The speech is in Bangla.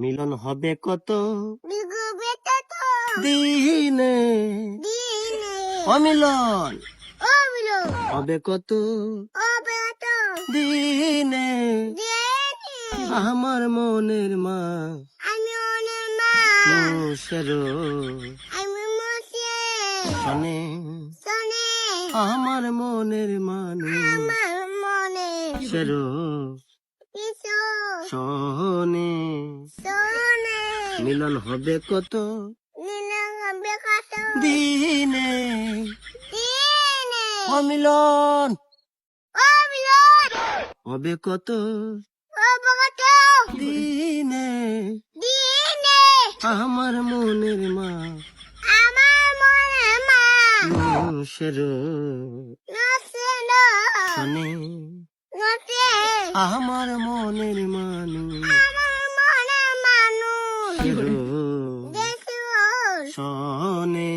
মিলন হবে কত বিগুবে তত দিনে, দিনে অমিলন ও বিলো হবে কত ও বেত দিনে, দিনে আমার মনের মা আমি ওনের মা মানুষেরও আমি মসে শোনে, শোনে আমার মনের মানুষ আমার মনে সেরো কিছু শোনে। শোনে মিলন হবে কত নীলা হবে কত দিনে, দিনে অমিলন ও বিলো হবে কত ও বকত দিনে, দিনে আমার মনের মা আমার মনে মা মানুষেরও নসে না শোনে, নসে আমার মনের মানুষ আমার মনে মানুষ সেরো দেশো শোনে।